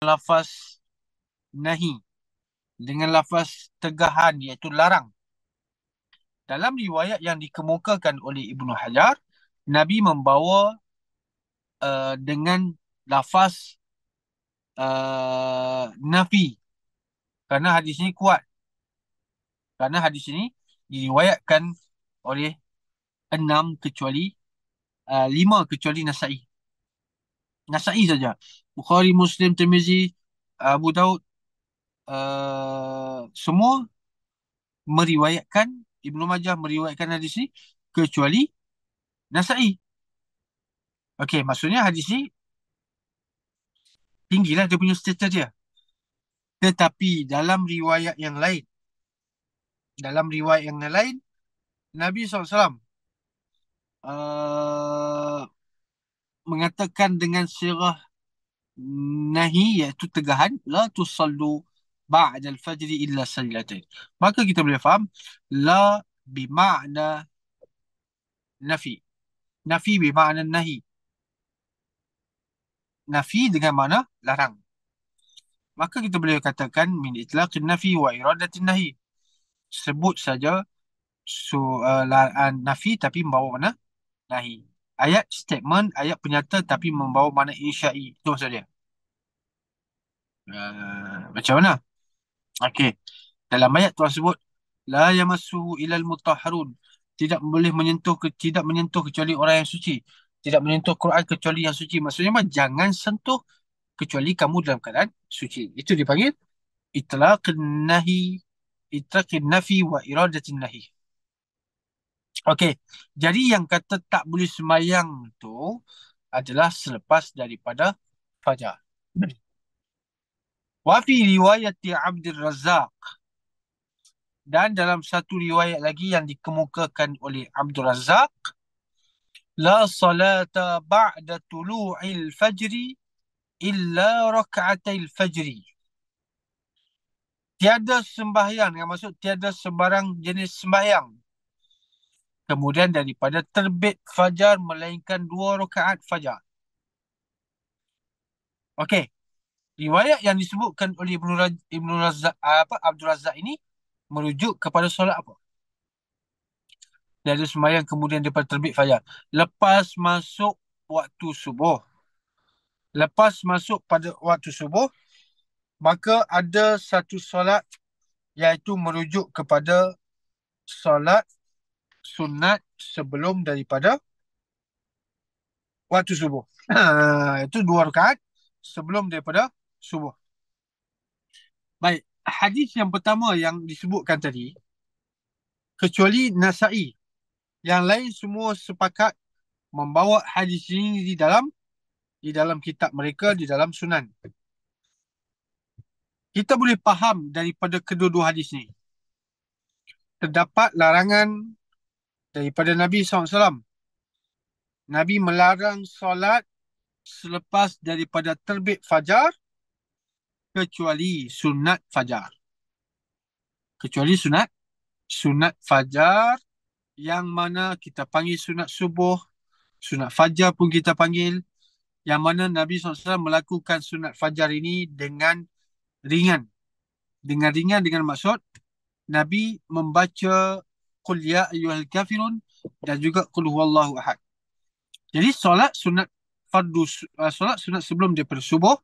lafaz nahi, dengan lafaz tegahan iaitu larang. Dalam riwayat yang dikemukakan oleh Ibnu Hajar, Nabi membawa dengan lafaz nafi, kerana hadis ini kuat. Kerana hadis ini diriwayatkan oleh 6 kecuali 5 kecuali Nasa'i. Nasa'i saja. Bukhari, Muslim, Tirmizi, Abu Daud, semua meriwayatkan, Ibnu Majah meriwayatkan hadis ini kecuali Nasa'i. Okey, maksudnya hadis ini tinggilah dia punya status dia. Tetapi dalam riwayat yang lain, Nabi SAW uh, mengatakan dengan sirah nahi, iaitu tegahan, la tusallu ba'da al-fajri illa sajdatain. Maka kita boleh faham la bima'na nafi. Nafi bima'na nahi. Nafi dengan makna larang. Maka kita boleh katakan min itlaqin nafi wa iradatin nahi. Sebut saja nafi tapi membawa mana nahi. Ayat statement, ayat penyata tapi membawa makna insya'i. Itu maksud dia. Macam mana? Okey. Dalam ayat tersebut, la yamassuhu ilal mutahharun. Tidak menyentuh kecuali orang yang suci. Tidak menyentuh Quran kecuali yang suci. Maksudnya jangan sentuh kecuali kamu dalam keadaan suci. Itu dipanggil itlaqin nahi, itlaqin nafi wa iradatin nahi. Okey. Jadi yang kata tak boleh sembahyang tu adalah selepas daripada fajar. Wa fi riwayat Abdul Razzaq, dan dalam satu riwayat lagi yang dikemukakan oleh Abdul Razzaq, la salata ba'da tulu'il fajri illa raka'atil fajri. Tiada sembahyang, yang maksud tiada sembarang jenis sembahyang kemudian daripada terbit fajar melainkan 2 rakaat fajar. Okey, riwayat yang disebutkan oleh Ibnu Razzaq, Abdul Razzaq ini merujuk kepada solat apa? Dia ada sembahyang kemudian daripada terbit fajar. Lepas masuk waktu subuh. Lepas masuk pada waktu subuh, maka ada satu solat iaitu merujuk kepada solat sunat sebelum daripada waktu subuh. Itu 2 rakaat sebelum daripada subuh. Baik, hadis yang pertama yang disebutkan tadi, kecuali Nasa'i, yang lain semua sepakat membawa hadis ini di dalam kitab mereka, di dalam sunan. Kita boleh faham daripada kedua-dua hadis ini, terdapat larangan daripada Nabi SAW. Nabi melarang solat selepas daripada terbit fajar kecuali sunat fajar. Kecuali sunat fajar, yang mana kita panggil sunat subuh, sunat fajar pun kita panggil, yang mana Nabi SAW melakukan sunat fajar ini dengan ringan. Dengan ringan dengan maksud Nabi membaca Qul ya ayyuhal kafirun dan juga Qul huwallahu ahad. Jadi solat sunat sebelum daripada subuh,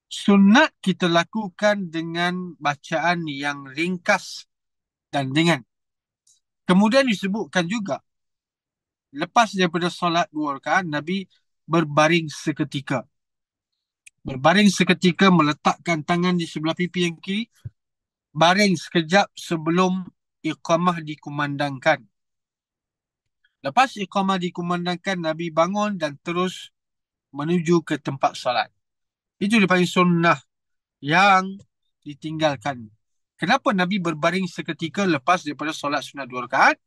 sunat kita lakukan dengan bacaan yang ringkas dan ringan. Kemudian disebutkan juga, lepas daripada solat 2 rakaat, Nabi berbaring seketika. Berbaring seketika, meletakkan tangan di sebelah pipi yang kiri, baring sekejap sebelum iqamah dikumandangkan. Lepas iqamah dikumandangkan, Nabi bangun dan terus menuju ke tempat solat. Itu dipanggil sunnah yang ditinggalkan. Kenapa Nabi berbaring seketika lepas daripada solat sunat 2 rakaat?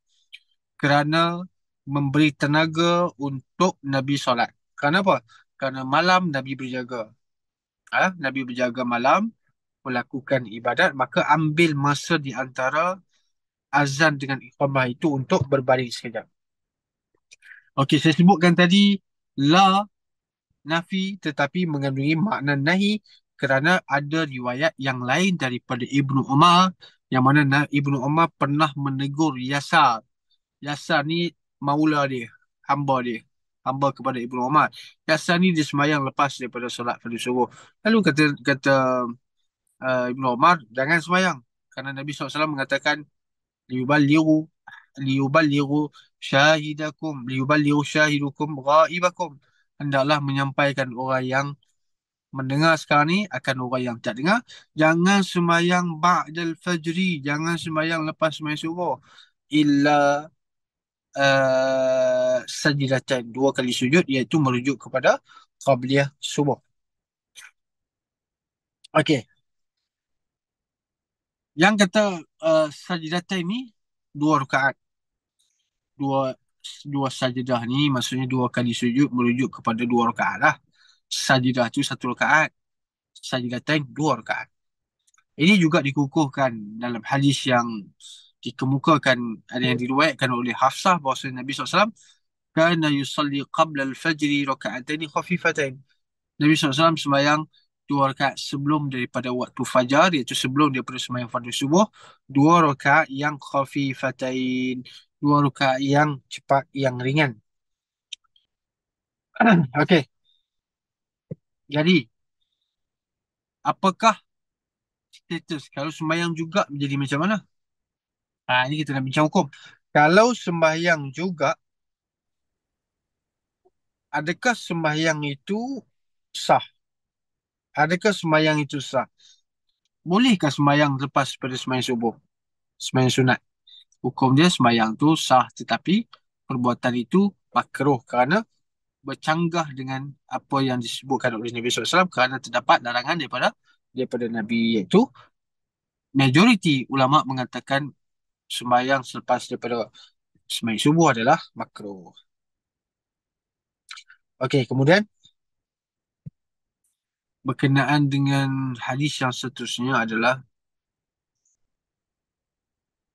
Kerana memberi tenaga untuk Nabi solat. Kenapa? Kerana malam Nabi berjaga. Nabi berjaga malam, melakukan ibadat, maka ambil masa di antara azan dengan iqamah itu untuk berbaring sekejap. Okey, saya sebutkan tadi la nafi tetapi mengandungi makna nahi, kerana ada riwayat yang lain daripada Ibnu Umar yang mana Ibnu Umar pernah menegur Yasar. Yasar ni maula dia, hamba dia, hamba kepada Ibnu Umar. Yasar ni dia sembahyang lepas daripada solat fardu subuh. Lalu kata kata Ibnu Umar, jangan sembahyang kerana Nabi SAW mengatakan liyuballighu liyuballighu syahidukum ghaibakum. Hendaklah menyampaikan orang yang mendengar sekarang ni akan orang yang tak dengar. Jangan sembahyang ba'dal fajri, jangan sembahyang lepas sembahyang subuh, illa sajidatan, dua kali sujud, iaitu merujuk kepada qabliyah subuh. Okey, yang kata sajidatan ni dua rakaat, dua dua sajadah ni maksudnya dua kali sujud merujuk kepada dua rakaat lah. Sajadah tu satu rakaat, sajidatan dua rakaat. Ini juga dikukuhkan dalam hadis yang dikemukakan, ada yang diriwayatkan oleh Hafsah bahawa Nabi SAW kana yusalli qabla al-fajri raka'ataini khafifatain. Nabi SAW sembahyang dua rakaat sebelum daripada waktu fajar, iaitu sebelum daripada sembahyang fardu subuh, dua rakaat yang khafifatain, dua rakaat yang cepat, yang ringan. Okey, jadi apakah status kalau sembahyang juga menjadi macam mana? Ini kita nak bincang hukum. Kalau sembahyang juga, adakah sembahyang itu sah? Adakah sembahyang itu sah? Bolehkah sembahyang lepas pada sembahyang subuh? Sembahyang sunat. Hukum dia sembahyang tu sah, tetapi perbuatan itu makruh kerana bercanggah dengan apa yang disebutkan oleh Nabi SAW, kerana terdapat larangan daripada Nabi, iaitu majoriti ulama mengatakan sembahyang selepas daripada sembahyang subuh adalah makruh. Okey, kemudian berkenaan dengan hadis yang seterusnya adalah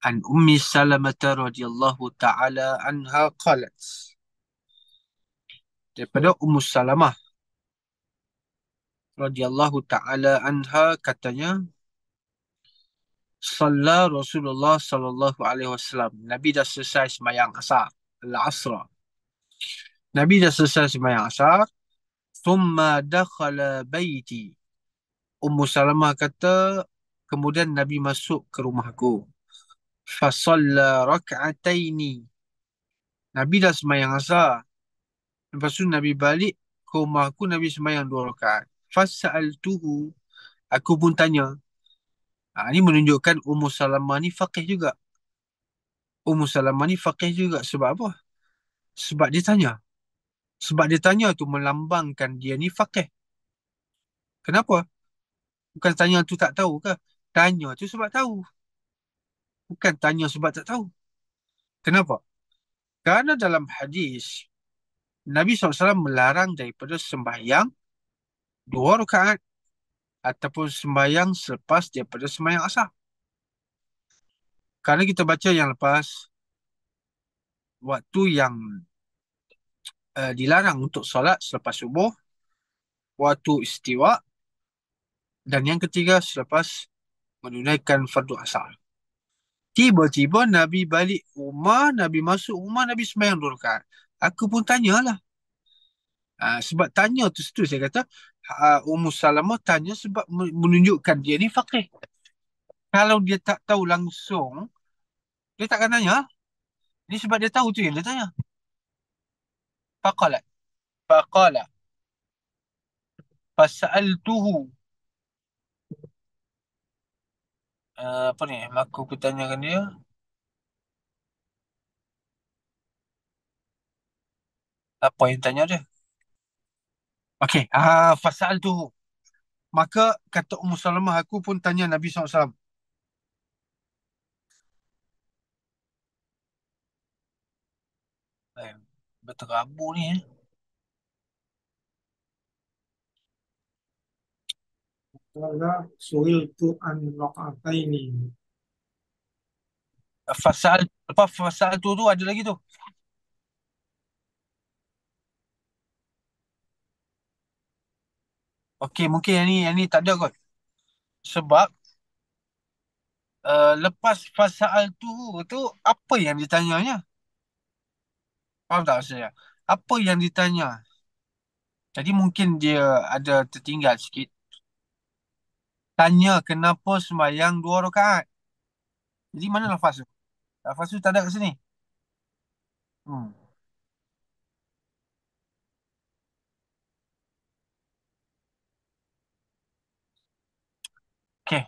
an Ummi Salamah radhiyallahu taala anha qalat, daripada Ummu Salamah radhiyallahu taala anha katanya, Shalla Rasulullah sallallahu alaihi wasallam, Nabi dah selesai sembahyang asar, al-asra. Nabi dah selesai sembahyang asar, thumma dakhala baiti. Ummu Salamah kata, kemudian Nabi masuk ke rumahku. Fasalla rak'ataini. Nabi dah sembahyang asar. Lepas tu Nabi balik ke rumahku, Nabi sembahyang dua rakaat. Fas'altuhu. Aku pun tanya. Ini menunjukkan Ummu Salamah ni faqih juga. Ummu Salamah ni faqih juga. Sebab apa? Sebab dia tanya. Sebab dia tanya tu melambangkan dia ni faqih. Kenapa? Bukan tanya tu tak tahu ke? Tanya tu sebab tahu. Bukan tanya sebab tak tahu. Kenapa? Kerana dalam hadis, Nabi SAW melarang daripada sembahyang dua rakaat ataupun sembahyang selepas daripada sembahyang asar. Kerana kita baca yang lepas, waktu yang dilarang untuk solat selepas subuh, waktu istiwa, dan yang ketiga selepas menunaikan fardu asar. Tiba-tiba Nabi balik rumah, Nabi masuk rumah, Nabi sembahyang dua rakaat. Aku pun tanyalah. Sebab tanya tu situ saya kata, Ummu Salamah tanya sebab menunjukkan dia ni faqih. Kalau dia tak tahu langsung, dia takkan tanya. Ini sebab dia tahu tu yang dia tanya. Faqala. Faqala. Fas'altuhu. Apa ni? Aku bertanyakan dia. Apa yang tanya dia? Okey. Fas'altuhu. Maka kata Ummu Salamah, aku pun tanya Nabi SAW. Eh, Berterabur ni. Qala su'iltu an raq'ataini. Fas'altuhu tu ada lagi tu. Okey, mungkin yang ni tak ada kot. Sebab lepas fasal tu apa yang ditanyanya? Faham tak saya? Apa yang ditanya? Jadi mungkin dia ada tertinggal sikit. Tanya kenapa sembahyang 2 rakaat. Jadi mana lafaz tu? Lafaz tu tak ada kat sini. Hmm. Okey.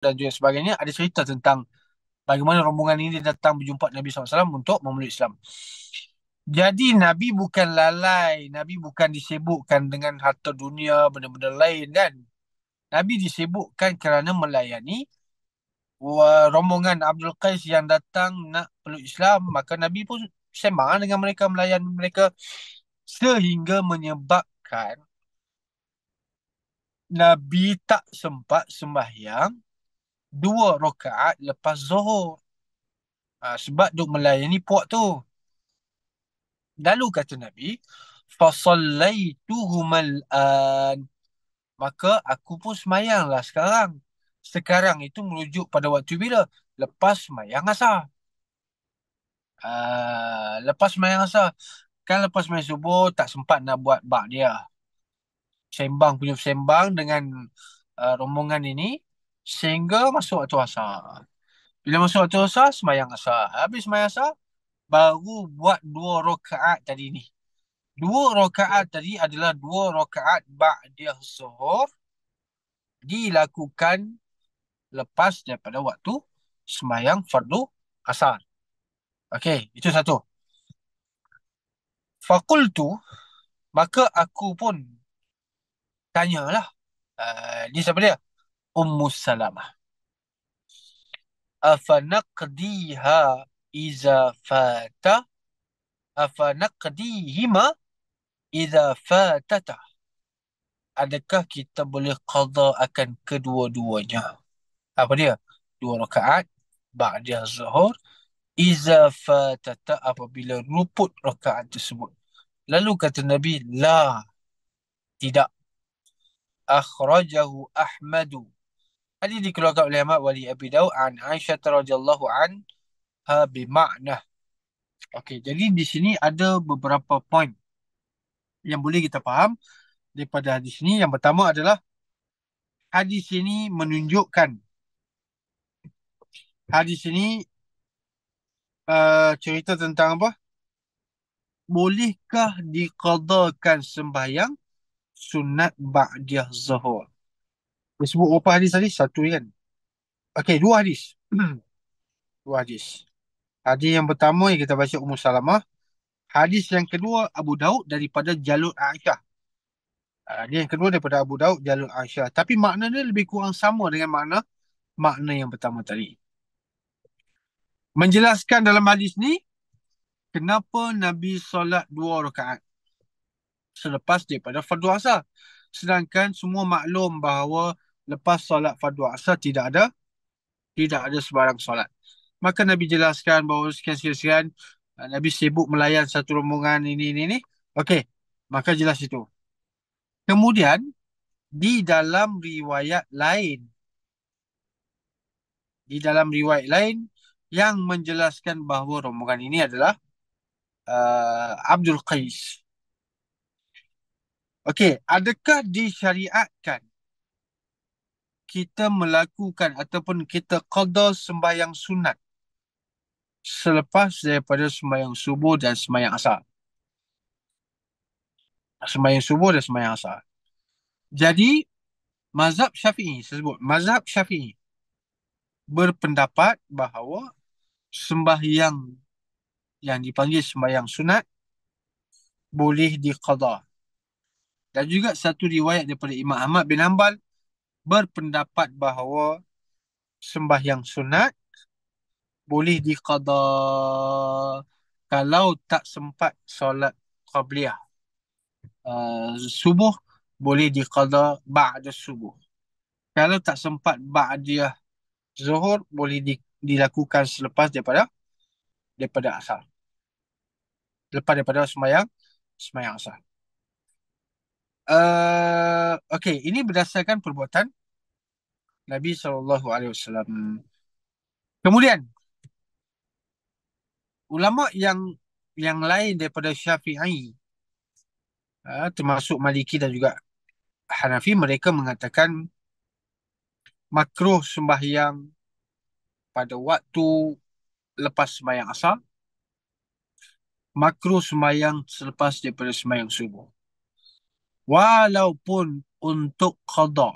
Dan juga sebagainya ada cerita tentang bagaimana rombongan ini datang berjumpa Nabi SAW untuk memeluk Islam. Jadi Nabi bukan lalai, Nabi bukan disibukkan dengan harta dunia, benda-benda lain kan. Nabi disibukkan kerana melayani rombongan Abdul Qais yang datang nak peluk Islam. Maka Nabi pun sembang dengan mereka, melayani mereka sehingga menyebabkan Nabi tak sempat sembahyang 2 rakaat lepas Zuhur. Sebab duk melayani puak tu. Lalu kata Nabi, fasallaituhumal an. Maka aku pun semayanglah sekarang. Sekarang itu merujuk pada waktu bila? Lepas semayang asar. Lepas semayang asar. Kan lepas semayang subuh tak sempat nak buat bak dia. Sembang punya sembang dengan rombongan ini. Sehingga masuk waktu asar. Bila masuk waktu asar, semayang asar. Habis semayang asar, baru buat 2 rakaat tadi ni. 2 rakaat tadi adalah 2 rakaat ba'diyah zuhur dilakukan lepas daripada waktu semayang fardu asar. Okey, itu satu. Fakultu, maka aku pun tanyalah. Dia siapa dia? Ummu Salamah. Afanaqdiha iza fata? Afanaqdihima iza fatata? Adakah kita boleh qada akan kedua-duanya? Apa dia? 2 rakaat ba'da zuhur iza fatata, apabila luput rakaat tersebut. Lalu kata Nabi, la, tidak. Akhrajahu Ahmadu Hadis dikeluarkan oleh Ahmad wali Abi Daud an Aisyah radhiyallahu anha bimakna. Okey, jadi di sini ada beberapa poin yang boleh kita faham daripada hadis ini. Yang pertama adalah hadis ini menunjukkan, hadis ini cerita tentang apa? Bolehkah diqadakan sembahyang sunat ba'diyah zuhur? Dia sebut berapa hadis tadi? Satu kan? Okey, dua hadis. Dua hadis. Hadis yang pertama yang kita baca Ummu Salamah. Hadis yang kedua Abu Daud daripada jalur Aisyah. Hadis yang kedua daripada Abu Daud jalur Aisyah. Tapi makna dia lebih kurang sama dengan makna yang pertama tadi. Menjelaskan dalam hadis ni kenapa Nabi solat 2 rakaat selepas daripada fardu asar. Sedangkan semua maklum bahawa lepas solat fardu asar tidak ada sebarang solat. Maka Nabi jelaskan bahawa sekian-sekian Nabi sibuk melayan satu rombongan ini. Okey, maka jelas itu. Kemudian di dalam riwayat lain, di dalam riwayat lain yang menjelaskan bahawa rombongan ini adalah Abdul Qais. Okey, adakah disyariatkan kita melakukan ataupun kita qada sembahyang sunat selepas daripada sembahyang subuh dan sembahyang asar? Sembahyang subuh dan sembahyang asar. Jadi, mazhab Syafi'i, saya sebut, mazhab Syafi'i berpendapat bahawa sembahyang yang dipanggil sembahyang sunat boleh diqada. Dan juga satu riwayat daripada Imam Ahmad bin Hanbal berpendapat bahawa sembahyang sunat boleh diqada kalau tak sempat solat qabliyah. Subuh boleh diqada ba'da subuh. Kalau tak sempat ba'diyah zuhur boleh dilakukan selepas daripada asar. Lepas daripada sembahyang asar. Okey, ini berdasarkan perbuatan Nabi SAW. Kemudian ulama yang lain daripada Syafi'i, termasuk Maliki dan juga Hanafi, mereka mengatakan makruh sembahyang pada waktu lepas sembahyang asar, makruh sembahyang selepas daripada sembahyang subuh. Walaupun untuk qada.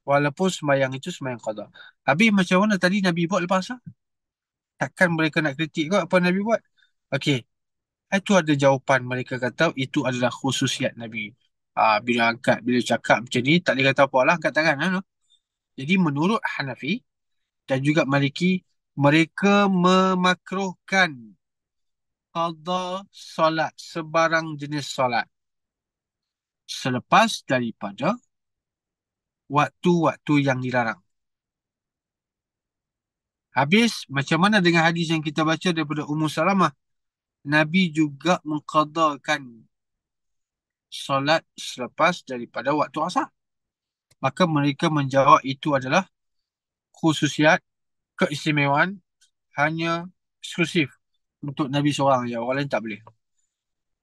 Walaupun sembahyang itu sembahyang qada. Habis macam mana tadi Nabi buat lepas asar? Takkan mereka nak kritik kot apa Nabi buat? Okey, itu ada jawapan, mereka kata itu adalah khususiat Nabi. Bila cakap macam ni, tak boleh kata apa lah, angkat tangan. No? Jadi menurut Hanafi dan juga Maliki, mereka memakruhkan qada solat, sebarang jenis solat, selepas daripada waktu-waktu yang dilarang. Habis, macam mana dengan hadis yang kita baca daripada Ummu Salamah? Nabi juga mengqadakan solat selepas daripada waktu asar. Maka mereka menjawab itu adalah khususiat, keistimewaan, hanya eksklusif untuk Nabi seorang ya, orang lain tak boleh.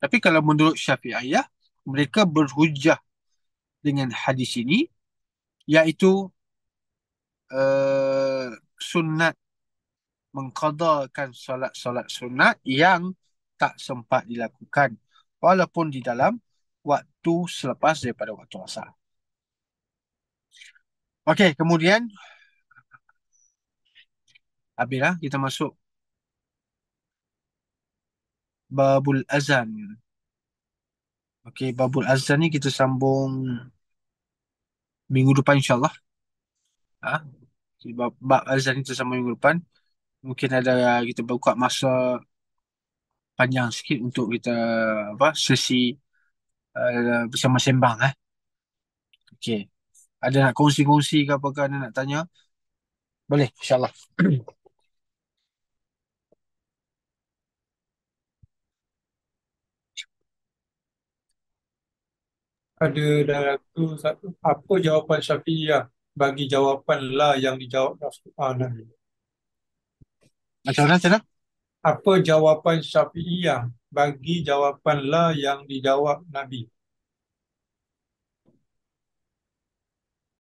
Tapi kalau menurut Syafi'iyah, mereka berhujah dengan hadis ini, iaitu uh, sunat, mengqadakan solat-solat sunat yang tak sempat dilakukan walaupun di dalam waktu selepas daripada waktu asar. Okey, kemudian habislah kita masuk babul azan. Okey, babul azan ni kita sambung minggu depan insyaAllah. Ha? Bab azan kita sambung minggu depan. Mungkin ada kita buka masa panjang sikit untuk kita sesi bersama sembang. Okey. Ada nak kongsi-kongsi ke apa ke, ada nak tanya? Boleh, insyaAllah. Ada dalam tu satu, apa jawapan Syafi'iyah? bagi jawapan la yang dijawab Nabi. Macam mana? Macam mana? Apa jawapan Syafi'iyah bagi jawapan la yang dijawab Nabi?